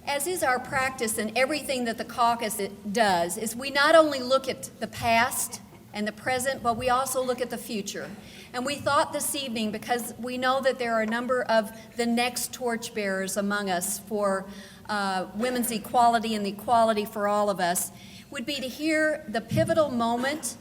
As is our practice in everything that the caucus does, is we not only look at the past and the present, but we also look at the future. And we thought this evening, because we know that there are a number of the next torchbearers among us for women's equality and the equality for all of us, would be to hear the pivotal moment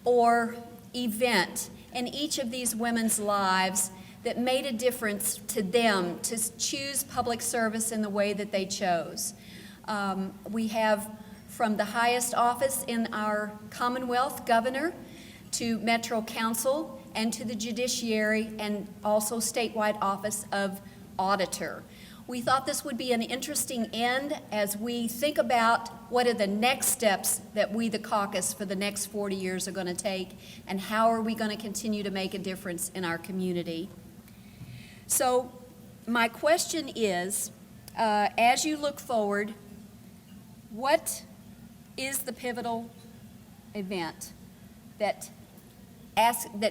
or event in each of these women's lives that made a difference to them to choose public service in the way that they chose. We have from the highest office in our Commonwealth, governor, to Metro Council, and to the judiciary, and also statewide office of auditor. We thought this would be an interesting end as we think about what are the next steps that we, the caucus, for the next 40 years are going to take, and how are we going to continue to make a difference in our community. So my question is, as you look forward, what is the pivotal event that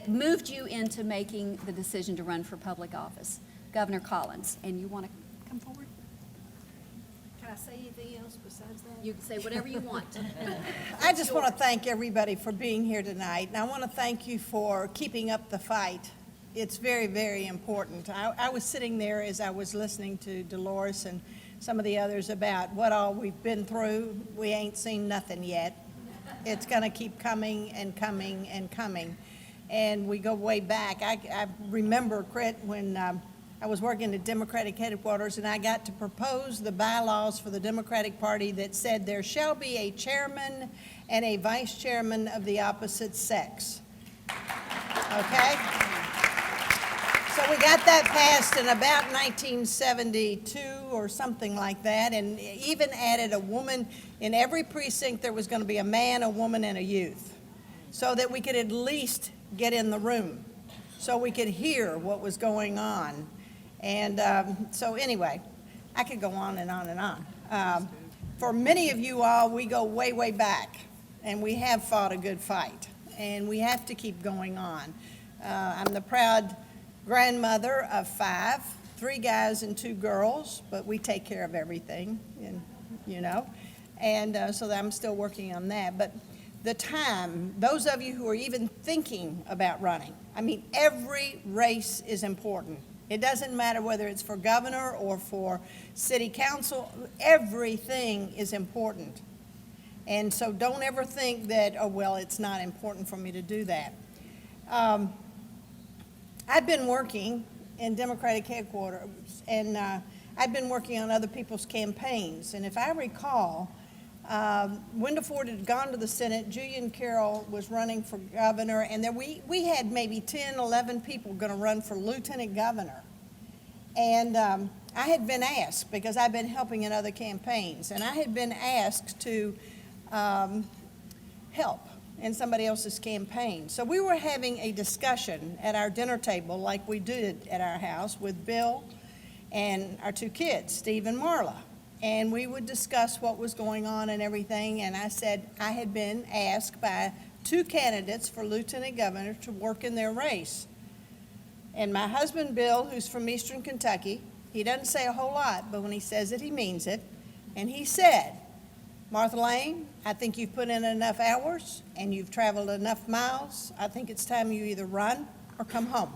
moved you into making the decision to run for public office? Governor Collins, and you want to come forward? Can I say anything else besides that? You can say whatever you want. I just want to thank everybody for being here tonight, and I want to thank you for keeping up the fight. It's very, very important. I was sitting there as I was listening to Dolores and some of the others about what all we've been through. We ain't seen nothing yet. It's going to keep coming and coming and coming. And we go way back. I remember, Crit, when I was working at Democratic headquarters, and I got to propose the bylaws for the Democratic Party that said there shall be a chairman and a vice chairman of the opposite sex. Okay? So we got that passed in about 1972 or something like that, and even added a woman in every precinct. There was going to be a man, a woman, and a youth, so that we could at least get in the room, so we could hear what was going on. And so anyway, I could go on and on and on. For many of you all, we go way, way back, and we have fought a good fight, and we have to keep going on. I'm the proud grandmother of 5, 3 guys and 2 girls, but we take care of everything, and you know, and so I'm still working on that. But the time, those of you who are even thinking about running, I mean, every race is important. It doesn't matter whether it's for governor or for city council, everything is important. And so don't ever think that, oh, well, it's not important for me to do that. I've been working in Democratic headquarters, and I've been working on other people's campaigns. And if I recall, Wenda Ford had gone to the Senate, Julian Carroll was running for governor, and then we had maybe 10, 11 people going to run for lieutenant governor. And I had been asked, because I've been helping in other campaigns, and I had been asked to help in somebody else's campaign. So we were having a discussion at our dinner table like we did at our house with Bill and our 2 kids, Steve and Marla. And we would discuss what was going on and everything, and I said I had been asked by 2 candidates for lieutenant governor to work in their race. And my husband, Bill, who's from Eastern Kentucky, he doesn't say a whole lot, but when he says it, he means it. And he said, Martha Layne, I think you've put in enough hours and you've traveled enough miles. I think it's time you either run or come home.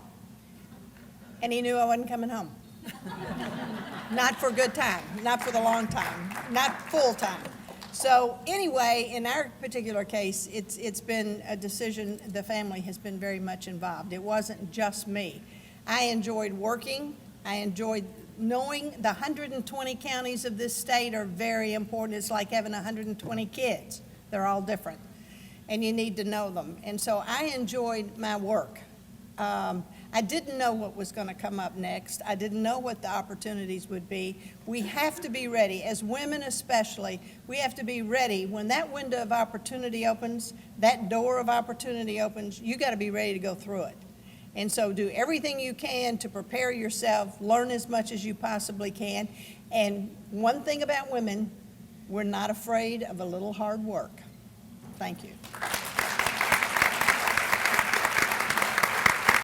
And he knew I wasn't coming home. Not for a good time, not for the long time, not full time. So anyway, in our particular case, it's been a decision, the family has been very much involved. It wasn't just me. I enjoyed working. I enjoyed knowing the 120 counties of this state are very important. It's like having 120 kids. They're all different, and you need to know them. And so I enjoyed my work. I didn't know what was going to come up next. I didn't know what the opportunities would be. We have to be ready, as women especially, we have to be ready. When that window of opportunity opens, that door of opportunity opens, you got to be ready to go through it. And so do everything you can to prepare yourself, learn as much as you possibly can. And one thing about women, we're not afraid of a little hard work. Thank you.